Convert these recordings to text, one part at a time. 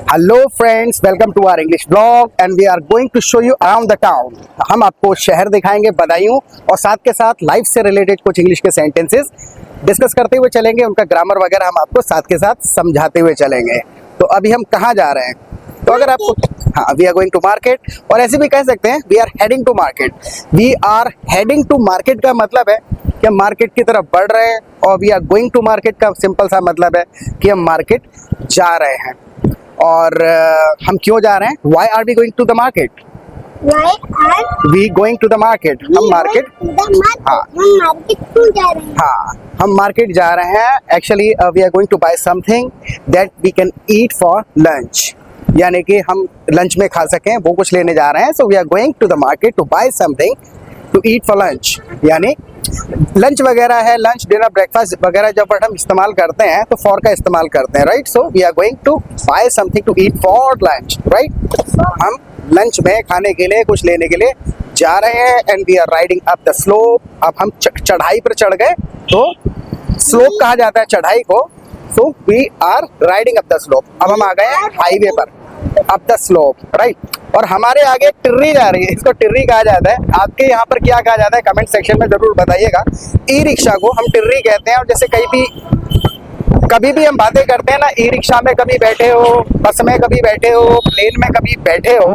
Hello friends, welcome to our English blog and we are going to show you around the town. हम आपको शहर दिखाएंगे, बधाइयों और साथ के साथ लाइफ से रिलेटेड कुछ इंग्लिश के सेंटेंसेस डिस्कस करते हुए चलेंगे। उनका ग्रामर वगैरह हम आपको साथ के साथ समझाते हुए चलेंगे। तो अभी हम कहाँ जा रहे हैं? तो अगर आपको we are going to market, और ऐसे भी कह सकते हैं we are heading to market. We are heading to market का मतलब है कि हम मार्केट की तरफ बढ़ रहे हैं, और we are going to market का सिंपल सा मतलब है कि हम मार्केट जा रहे हैं। और हम क्यों जा रहे हैं? Why are we going to the market? We going to the market. हम मार्केट क्यों जा रहे हैं? हाँ, हम मार्केट जा रहे हैं। Actually we are going to buy something that we can eat for lunch, यानी कि हम लंच में खा सकें, वो कुछ लेने जा रहे हैं। So we are going to the market to buy something to eat for lunch, यानी लंच वगैरह है, लंच डिनर ब्रेकफास्ट वगैरह जब हम इस्तेमाल करते हैं तो फॉर का इस्तेमाल करते हैं, right? So we are going to buy something to eat for lunch, right? हम लंच में खाने के लिए कुछ लेने के लिए जा रहे हैं and we are riding up the slope. अब हम चढ़ाई पर चढ़ गए, तो स्लोप कहा जाता है चढ़ाई को। So we are riding up the slope. अब हम आ गए हैं हाईवे पर, अप द स्लोप, राइट? और हमारे आगे टिर्री जा रही है, इसको टिर्री कहा जाता है। आपके यहाँ पर क्या कहा जाता है कमेंट सेक्शन में जरूर बताइएगा। ई रिक्शा को हम टिर्री कहते हैं। और जैसे कभी भी हम बातें करते हैं ना, ई रिक्शा में कभी बैठे हो, बस में कभी बैठे हो, प्लेन में कभी बैठे हो।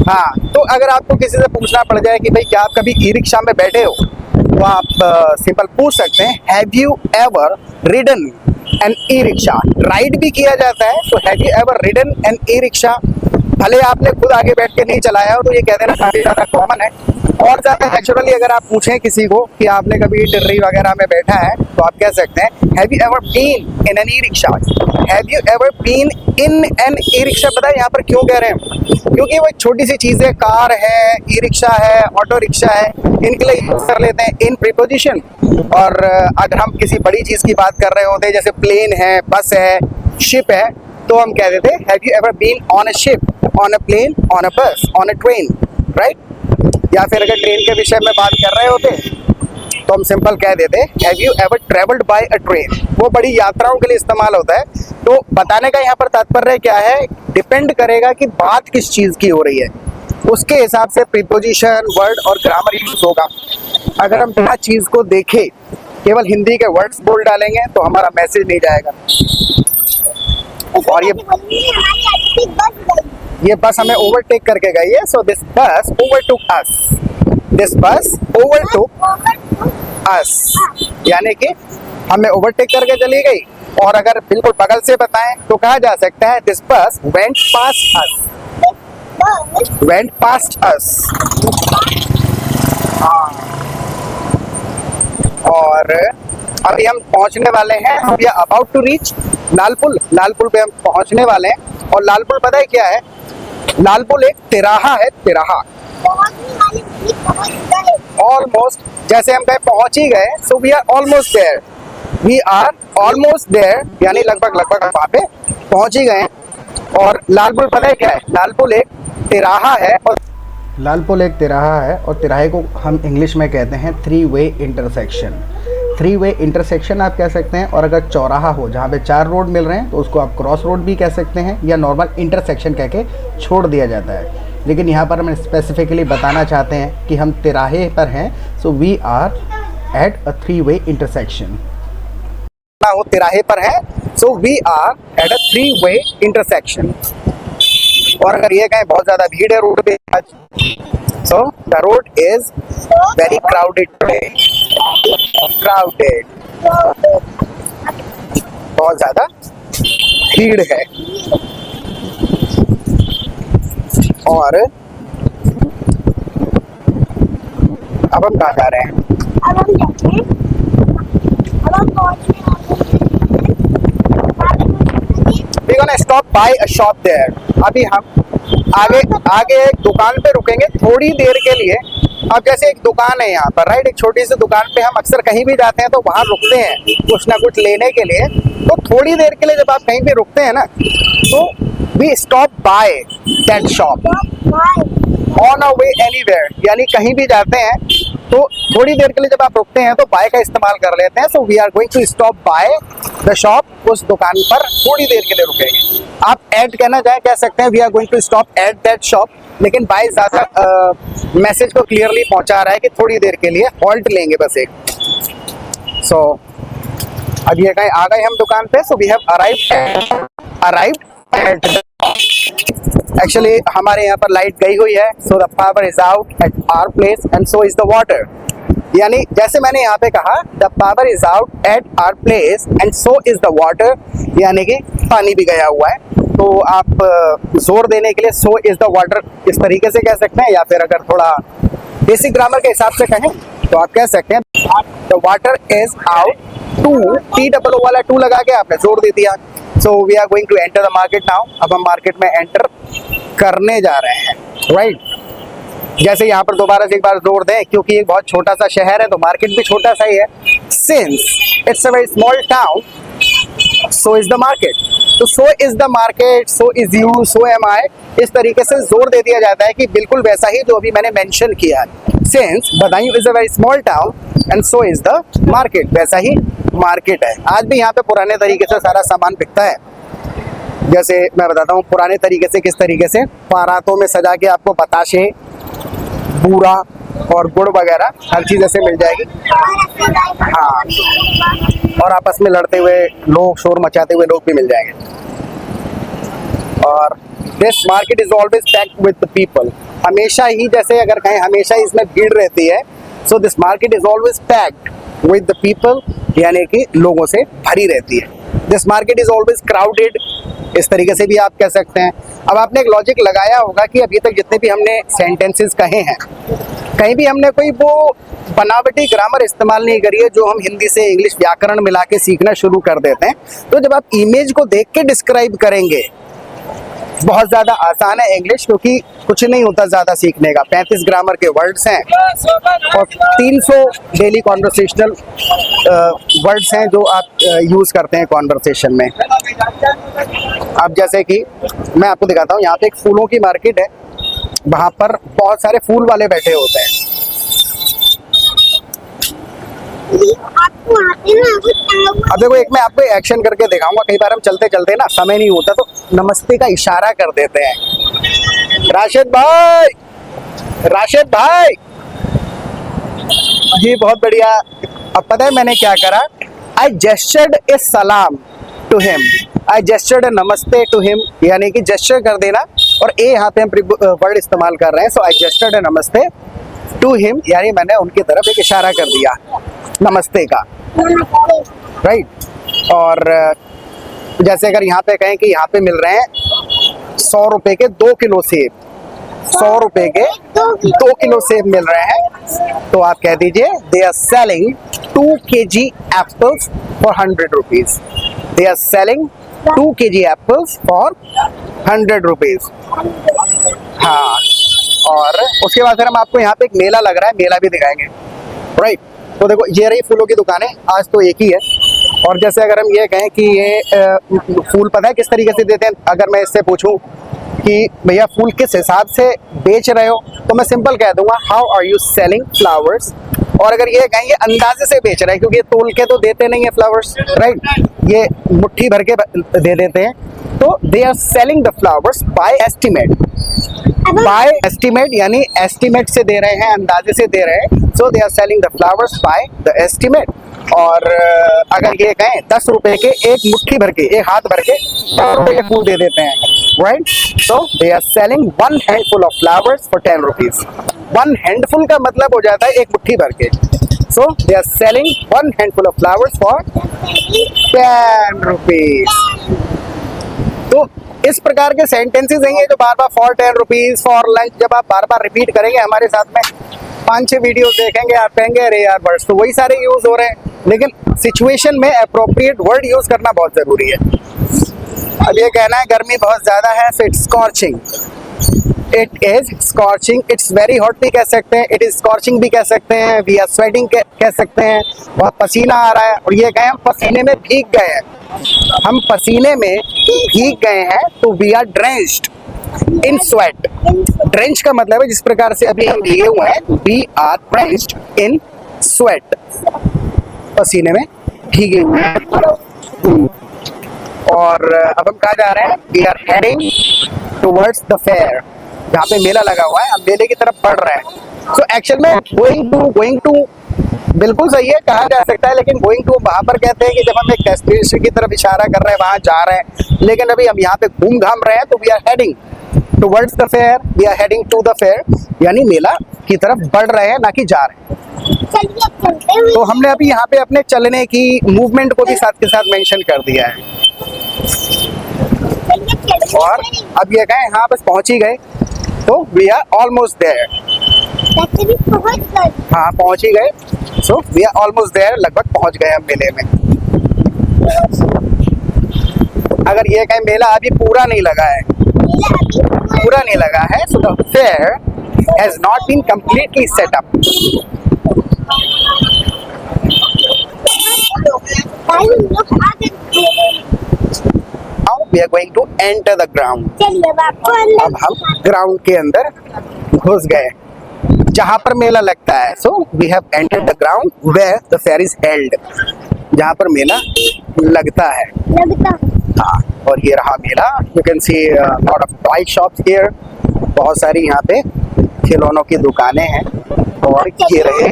हाँ, तो अगर आपको किसी से पूछना पड़ जाए कि भाई क्या आप कभी ई रिक्शा में बैठे हो, तो आप सिंपल पूछ सकते हैं, have you ever ridden an e rickshaw? Ride भी किया जाता है, तो have you ever ridden an e rickshaw? भले आपने खुद आगे बैठ के नहीं चलाया हो, तो ये कह देना काफी ज्यादा कॉमन है। और ज्यादा नेचुरली अगर आप पूछें किसी को कि आपने कभी टिर्री वगैरह में बैठा है, तो आप कह सकते हैं have you ever been in an e rickshaw? Have you ever been in an e rickshaw? पता है यहाँ पर क्यों कह रहे हैं? क्योंकि वो एक छोटी सी चीज है, कार है, ई रिक्शा है, ऑटो रिक्शा है, इनके लिए यूज कर लेते हैं इन प्रीपोजिशन। और अगर हम किसी बड़ी चीज की बात कर रहे होते हैं, जैसे प्लेन है, बस है, शिप है, तो हम कह देते हैं have you ever been on a ship, on a plane, on a bus, on a train, right? या फिर अगर ट्रेन के विषय में बात कर रहे होते तो हम सिंपल कह देते have you ever travelled by a train. वो बड़ी यात्राओं के लिए इस्तेमाल होता है। तो बताने का यहाँ पर तात्पर्य क्या है, डिपेंड करेगा कि बात किस चीज की हो रही है, उसके हिसाब से प्रीपोजिशन, वर्ड और ग्रामर यूज होगा। अगर हम बिना चीज को देखे केवल हिंदी के वर्ड्स बोल डालेंगे तो हमारा मैसेज नहीं जाएगा। और ये बस हमें ओवरटेक करके गई है। सो दिस बस ओवरटुक अस, दिस बस ओवरटुक अस, यानी कि हमें ओवरटेक करके चली गई। और अगर बिल्कुल बगल से बताएं तो कहा जा सकता है this bus went past us, went past us. और अभी हम पहुंचने वाले हैं, we are about to reach Lalpul. Lalpul पे हम पहुंचने वाले हैं। और लालपुल पता है क्या है? लालपुल एक तिराहा है, तिराहा। ऑलमोस्ट, जैसे हम कहीं पहुंच ही गए, so we are almost there, we are almost there, यानी लगभग हम वहां पे पहुंच ही गए। और लालपुल पता है क्या है? लालपुल एक तिराहा है। और लालपुल एक तिराहा है, और तिराहे को हम इंग्लिश में कहते हैं three way intersection. Three way intersection आप कह सकते हैं। और अगर चौराहा हो जहाँ पे चार रोड मिल रहे हैं, तो उसको आप क्रॉस रोड भी कह सकते हैं, या नॉर्मल इंटरसेक्शन कह के छोड़ दिया जाता है। लेकिन यहाँ पर हम स्पेसिफिकली बताना चाहते हैं कि हम तिराहे पर हैं। So we are at a three way intersection. हो तिराहे पर है, so we are at a three way intersection. और अगर ये कहें बहुत ज्यादा भीड़ है रोड पे आज, so the road is very crowded today, crowded, बहुत ज्यादा भीड़ है। और अब हम कहाँ जा रहे हैं? अब हम जाते हैं, अब हम पहुंचने वाले हैं। We're gonna stop by a shop there. अभी हम आगे एक दुकान पे रुकेंगे थोड़ी देर के लिए। अब जैसे एक दुकान है यहाँ पर, राइट? एक छोटी सी दुकान पे हम अक्सर कहीं भी जाते हैं तो वहाँ रुकते हैं कुछ ना कुछ लेने के लिए। तो थोड़ी देर के लिए जब आप कहीं पे रुकते हैं ना, तो we stop by that shop on our way anywhere, यानी कहीं भी जाते हैं तो थोड़ी देर के लिए जब आप रुकते हैं तो बाय का इस्तेमाल कर लेते हैं। So we are going to stop by the shop, उस दुकान पर थोड़ी देर के लिए रुकेंगे। आप एट कहना चाहें कह सकते हैं we are going to stop at that shop, लेकिन बाय ज्यादा मैसेज को क्लियरली पहुंचा रहा है कि थोड़ी देर के लिए हॉल्ट लेंगे बस एक। सो अब ये कहीं आ गए हम दुकान पे। So we have arrived at, actually हमारे यहाँ पर लाइट गई हुई है। So the power is out at our place and so is the water, यानी जैसे मैंने यहाँ पे कहा the power is out at our place and so is the water, यानी कि पानी भी गया हुआ है। तो आप जोर देने के लिए सो इज द वाटर इस तरीके से कह सकते हैं, या फिर अगर थोड़ा बेसिक ग्रामर के हिसाब से कहें तो आप कह सकते हैं the water is out too, T double O वाला टू लगा के आपने जोर दे दिया। So we are going to enter the market now, अब हम मार्केट में एंटर करने जा रहे हैं, राइट। जैसे यहाँ पर दोबारा से एक बार जोर दें, क्योंकि एक बहुत छोटा सा शहर है तो मार्केट भी छोटा सा ही है। Since it's a very small town so is the market, तो so is the market, so is you, so am I, इस तरीके से जोर दे दिया जाता है कि बिल्कुल वैसा ही जो अभी मैंने मेंशन किया है। Since Budaun is a very small town and so is the market, वैसा ही मार्केट है। आज भी यहाँ पे पुराने तरीके से सारा सामान बिकता है। जैसे मैं बताता हूँ पुराने तरीके से, किस तरीके से बारातों में सजा के आपको बताशे, बूरा और गुड़ वगैरह हर चीज ऐसे मिल जाएगी। हाँ, और आपस में लड़ते हुए लोग, शोर मचाते हुए लोग भी मिल जाएंगे। और this market is always packed with the people, हमेशा ही, जैसे अगर कहें हमेशा ही इसमें भीड़ रहती है। So this market is always packed with the people, यानी कि लोगों से भरी रहती है। This market is always crowded, इस तरीके से भी आप कह सकते हैं। अब आपने एक लॉजिक लगाया होगा कि अभी तक जितने भी हमने सेंटेंसेस कहे हैं, कहीं भी हमने कोई वो बनावटी ग्रामर इस्तेमाल नहीं करी है जो हम हिंदी से इंग्लिश व्याकरण मिला के सीखना शुरू कर देते हैं। तो जब आप इमेज को देख के डिस्क्राइब करेंगे, बहुत ज़्यादा आसान है इंग्लिश, क्योंकि कुछ नहीं होता ज़्यादा सीखने का। 35 ग्रामर के वर्ड्स हैं और 300 डेली कॉन्वर्सेशनल वर्ड्स हैं जो आप यूज़ करते हैं कॉन्वर्सेशन में। अब जैसे कि मैं आपको दिखाता हूँ, यहाँ पे एक फूलों की मार्केट है, वहाँ पर बहुत सारे फूल वाले बैठे होते हैं। अब देखो, एक मैं आपको एक्शन करके दिखाऊंगा। कई बार हम चलते चलते ना समय नहीं होता तो नमस्ते का इशारा कर देते हैं। राशिद भाई, राशिद भाई जी, बहुत बढ़िया। अब पता है मैंने क्या करा, आई जेस्चर्ड ए सलाम टू हिम, आई जेस्चर्ड ए नमस्ते टू हिम, यानी कि जेस्चर कर देना। और ए यहाँ पे हम वर्ड इस्तेमाल कर रहे हैं। सो आई जेस्चर्ड ए नमस्ते टू हिम, यानी मैंने उनकी तरफ एक इशारा कर दिया नमस्ते का, राइट। और जैसे अगर यहाँ पे कहें कि यहाँ पे मिल रहे हैं 100 रुपए के 2 किलो सेब, 100 रुपए के 2 किलो सेब मिल रहे हैं, तो आप कह दीजिए they are selling 2 kg apples for 100 rupees. They are selling 2 kg apples for 100 rupees. हाँ, और उसके बाद फिर हम आपको यहाँ पे एक मेला लग रहा है, मेला भी दिखाएंगे, राइट। तो देखो, ये रही फूलों की दुकानें, आज तो एक ही है। और जैसे अगर हम ये कहें कि ये फूल पता है किस तरीके से देते हैं, अगर मैं इससे पूछूं कि भैया फूल किस हिसाब से बेच रहे हो, तो मैं सिंपल कह दूंगा how are you selling flowers. और अगर ये कहें ये अंदाजे से बेच रहे हैं, क्योंकि ये तोल के तो देते नहीं है फ्लावर्स, राइट, ये मुट्ठी भर के दे देते हैं, तो they are selling the flowers by estimate. By estimate यानी एस्टिमेट से दे रहे हैं, अंदाजे से दे रहे हैं। So they are selling the flowers by the estimate. और अगर ये कहें 10 रुपए के एक मुट्ठी भर के, एक हाथ भर के 10 रुपए के फूल दे देते हैं, right. So they are selling 1 handful of flowers for 10 rupees. 1 handful का मतलब हो जाता है एक मुट्ठी भर के। So they are selling 1 handful of flowers for 10 rupees. तो इस प्रकार के सेंटेंसेस हैं ये जो बार बार फॉर 10 रुपीज, फॉर लंच, जब आप बार बार रिपीट करेंगे हमारे साथ में 5-6 वीडियो देखेंगे, आप कहेंगे अरे यार वर्ड्स तो वही सारे यूज हो रहे हैं, लेकिन सिचुएशन में अप्रोप्रिएट वर्ड यूज करना बहुत जरूरी है। अब ये कहना है गर्मी बहुत ज्यादा है, so it's scorching, it is scorching, it's very hot भी कह सकते हैं, इट इज स्कॉर्चिंग भी कह सकते हैं, वी आर स्वेटिंग कह सकते हैं, बहुत पसीना आ रहा है। और ये कहें हम पसीने में भीग गए हैं, हम पसीने में भीग गए हैं, तो we are drenched, in sweat. Drench का मतलब है जिस प्रकार से अभी हम भीगे हुए हैं, we are drenched in sweat, पसीने में भीगे हुए हैं। और अब हम कहाँ जा रहे हैं? We are heading towards the fair, जहाँ पे मेला लगा हुआ है, हम मेले की तरफ बढ़ रहे हैं। सो एक्चुअल में गोइंग टू बिल्कुल सही है, कहा जा सकता है, लेकिन गोइंग टू वहां पर कहते हैं कि जब हम एक डेस्टिनेशन की तरफ इशारा कर रहे हैं, वहां जा रहे हैं। लेकिन अभी हम यहाँ पे घूम घाम रहे हैं, तो we are heading towards the fair, we are heading to the fair, यानी मेला की तरफ बढ़ रहे हैं, ना कि जा रहे हैं। तो हमने अभी यहाँ पे अपने चलने की मूवमेंट को भी साथ के साथ मेंशन कर दिया है। और अब ये कहें, हाँ बस पहुंच ही गए, तो वी आर ऑलमोस्ट देयर। हाँ पहुंच ही गए, so we are almost there, लगभग पहुंच गए हम मेले में। अगर ये कहें मेला अभी पूरा नहीं लगा है, पूरा नहीं लगा है, so the fair has not been completely set up. Now we are going to enter the ground. अब हम ग्राउंड के अंदर घुस गए जहाँ पर मेला लगता है। So we have entered the ground where the fair is held, जहाँ पर मेला लगता है। हाँ, और ये रहा मेला। You can see lot of toy shops here, बहुत सारी यहाँ पे खिलौनों की दुकानें हैं। और ये रहे,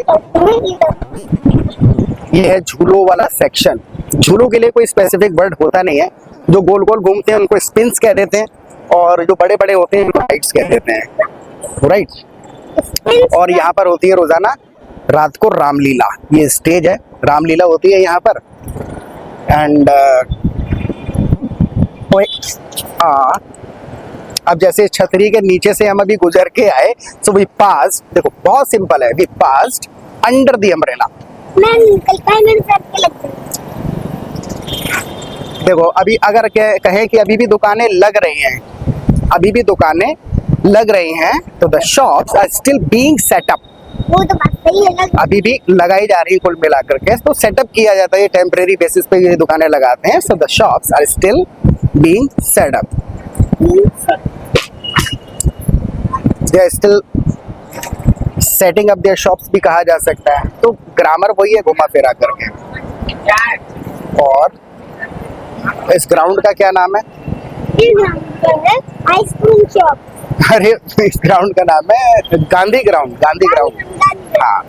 ये है झूलों वाला सेक्शन। झूलों के लिए कोई स्पेसिफिक वर्ड होता नहीं है, जो गोल गोल घूमते हैं उनको स्पिन्स कह देते हैं, और जो बड़े बड़े होते हैं उनको राइड्स कह देते हैं, राइट। और यहाँ पर होती है रोजाना रात को रामलीला, ये स्टेज है, रामलीला होती है यहाँ पर। एंड अब जैसे छतरी के नीचे से हम अभी गुजर के आए, सो वी पास, देखो बहुत सिंपल है, we passed under the umbrella. देखो अभी अगर कहें कि अभी भी दुकानें लग रही हैं, अभी भी दुकानें लग रही हैं, तो the shops are still being set up. वो तो बात सही है ना, अभी भी लगाई जा रही है कुल मिलाकर के, तो सेटअप किया जाता है, ये टेम्परेरी बेसिस पे ये दुकानें लगाते हैं। So the shops are still being set up, they are still setting up their shops भी कहा जा सकता है। तो ग्रामर वही है घुमा फिरा करके। और इस ग्राउंड का क्या नाम है? Ice cream shop. अरे इस ग्राउंड का नाम है गांधी ग्राउंड, गांधी ग्राउंड। हाँ,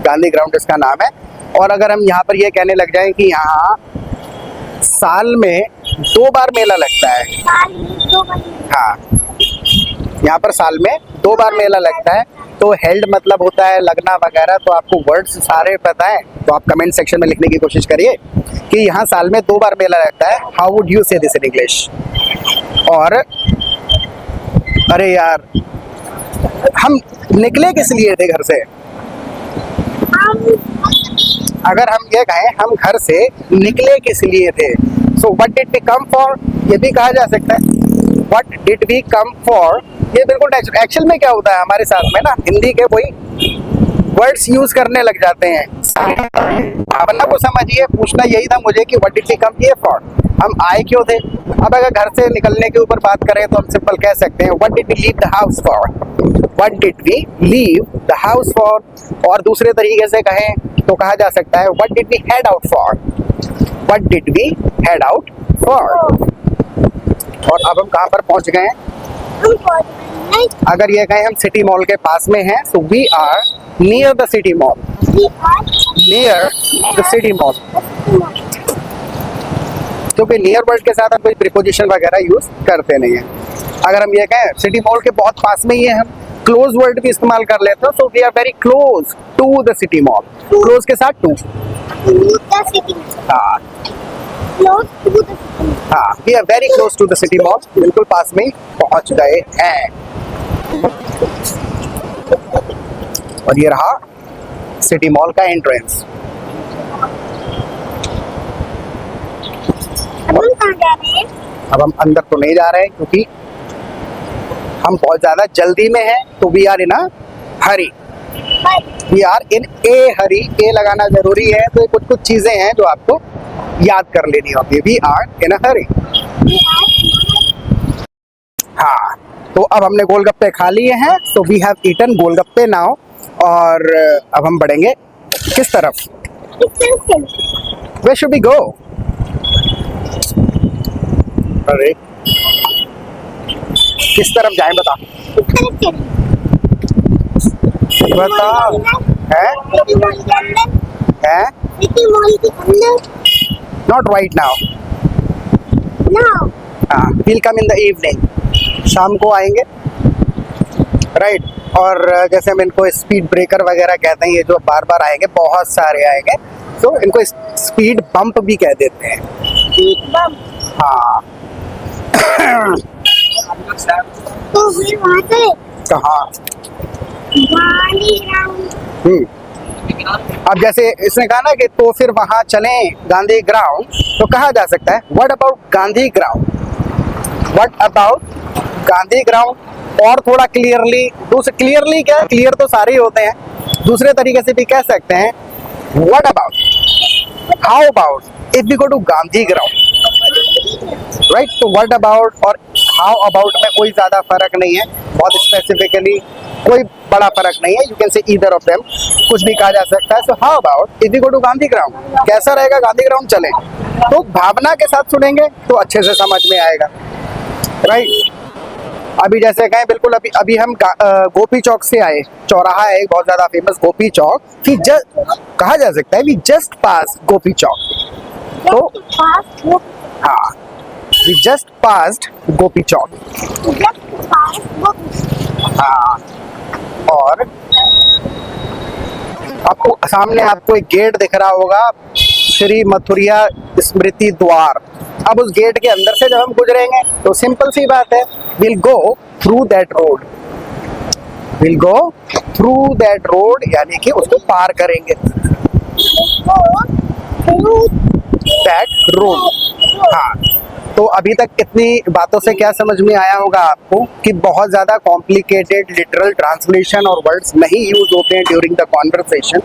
गांधी ग्राउंड इसका नाम है। और अगर हम यहाँ पर ये कहने लग जाएं कि यहाँ साल में 2 बार मेला लगता है, हाँ यहाँ पर साल में 2 बार मेला लगता है, तो हेल्ड मतलब होता है लगना वगैरह, तो आपको वर्ड्स सारे पता है, तो आप कमेंट सेक्शन में लिखने की कोशिश करिए कि यहाँ साल में 2 बार मेला लगता है। हाउ वुड यू से दिस इन इंग्लिश? और अरे यार, हम निकले किस लिए थे घर से? अगर हम ये कहें हम घर से निकले किस लिए थे, so what did we come for, ये भी कहा जा सकता है। What did we come for, ये बिल्कुल एक्चुअल में क्या होता है हमारे साथ में ना, हिंदी के वही वर्ड्स यूज करने लग जाते हैं। भावना को समझिए, पूछना यही था मुझे कि what did we come here for, हम आए क्यों थे। अब अगर घर से निकलने के ऊपर बात करें तो हम सिंपल कह सकते हैं what did we leave the house for, what did we leave the house for. और दूसरे तरीके से कहें तो कहा जा सकता है what did we head out for, what did we head out for. और अब हम कहाँ पर पहुंच गए हैं? अगर ये कहें हम सिटी मॉल के पास में हैं, so we are near the city mall, near the city mall. क्योंकि नियर वर्ड के साथ हम कोई प्रीपोजिशन वगैरह यूज करते नहीं है। अगर हम ये कहें सिटी मॉल के बहुत पास में ही है, हम क्लोज वर्ड भी इस्तेमाल कर लेते हैं, so we are very close to the city mall, close के साथ टू। हाँ हाँ, we are very close to the city mall, बिल्कुल पास में पहुंच गए हैं। और ये रहा सिटी मॉल का एंट्रेंस। अब हम अंदर तो नहीं जा रहे हैं क्योंकि हम बहुत ज्यादा जल्दी में हैं, तो we are in a hurry, we are in a hurry. A लगाना जरूरी है, तो कुछ कुछ चीजें हैं जो आपको याद कर लेनी होगी। We are in a hurry. हाँ, तो अब हमने गोलगप्पे खा लिए हैं, so we have eaten golgappe now. और अब हम बढ़ेंगे किस तरफ? इस तरफ से Where should we go? अरे किस तरफ जाएं बता? इस तरफ से बता। है? सिटी मॉल के अंदर है? सिटी मॉल के अंदर Not right now. No We'll come in the evening. शाम को आएंगे, राइट। और जैसे हम इनको स्पीड ब्रेकर वगैरह कहते हैं, ये जो बार बार आएंगे, बहुत सारे आएंगे, तो इनको स्पीड बम्प भी कह देते हैं। बम हाँ। तो फिर वहाँ से कहाँ? गांधी ग्राउंड अब जैसे इसने कहा ना कि तो फिर वहां चलें गांधी ग्राउंड, तो कहा जा सकता है what about Gandhi ground? What about Gandhi ground? और थोड़ा क्लियरली, क्लियरली क्या, क्लियर तो सारे ही होते हैं, दूसरे तरीके से भी कह सकते हैं what about, how about if we go to Gandhi ground, right. तो व्हाट अबाउट और हाउ अबाउट में कोई ज्यादा फर्क नहीं है, बहुत स्पेसिफिकली कोई बड़ा फर्क नहीं है। You can say either of them, कुछ भी कहा जा सकता है। So how about if we go to Gandhi ground, कैसा रहेगा गांधी ग्राउंड चलें? तो भावना के साथ सुनेंगे तो अच्छे से समझ में आएगा, राइट। अभी जैसे कहें, बिल्कुल अभी हम गोपी चौक से आए, चौराहा है बहुत ज्यादा फेमस गोपी चौक, कि कहा जा सकता है वी जस्ट पास गोपी चौक। तो पास वो हाँ, we just passed Gopi Chowk. Just pass वो हाँ, और आपको सामने आपको एक गेट दिख रहा होगा, श्री मथुरिया स्मृति द्वार। अब उस गेट के अंदर से जब हम गुजरेंगे तो सिंपल सी बात है, will go through that road, will go through that road, यानी कि उसको पार करेंगे, दैट रोड। हाँ, तो अभी तक इतनी बातों से क्या समझ में आया होगा आपको कि बहुत ज़्यादा कॉम्प्लिकेटेड लिटरल ट्रांसलेशन और वर्ड्स नहीं यूज होते हैं ड्यूरिंग द कॉन्वर्सेशन।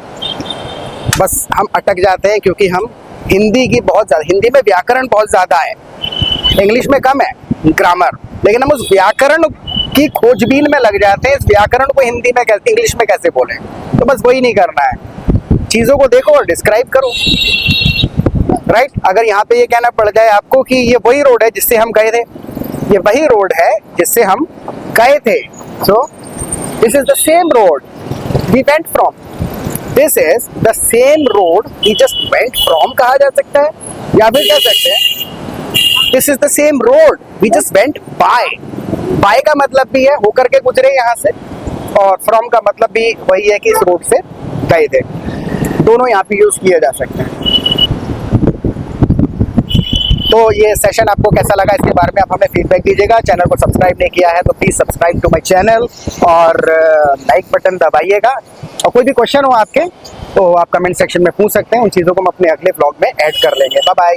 बस हम अटक जाते हैं क्योंकि हम हिंदी में व्याकरण बहुत ज़्यादा है, इंग्लिश में कम है ग्रामर, लेकिन हम उस व्याकरण की खोजबीन में लग जाते हैं, इस व्याकरण को हिंदी में कैसे, इंग्लिश में कैसे बोलें। तो बस वही नहीं करना है, चीज़ों को देखो और डिस्क्राइब करो, राइट। अगर यहाँ पे ये कहना पड़ जाए आपको कि ये वही रोड है जिससे हम गए थे, ये वही रोड है जिससे हम गए थे, so this is the same road we went from, this is the same road we just went from कहा जा सकता है, या फिर कह सकते हैं this is the same road we just went by. By का मतलब भी है होकर के गुजरे यहाँ से, और फ्रॉम का मतलब भी वही है कि इस रोड से गए थे, दोनों यहाँ पे यूज किए जा सकते हैं। तो ये सेशन आपको कैसा लगा, इसके बारे में आप हमें फीडबैक दीजिएगा। चैनल को सब्सक्राइब नहीं किया है तो please subscribe to my channel और लाइक बटन दबाइएगा। और कोई भी क्वेश्चन हो आपके तो आप कमेंट सेक्शन में पूछ सकते हैं, उन चीज़ों को हम अपने अगले ब्लॉग में ऐड कर लेंगे। Bye bye.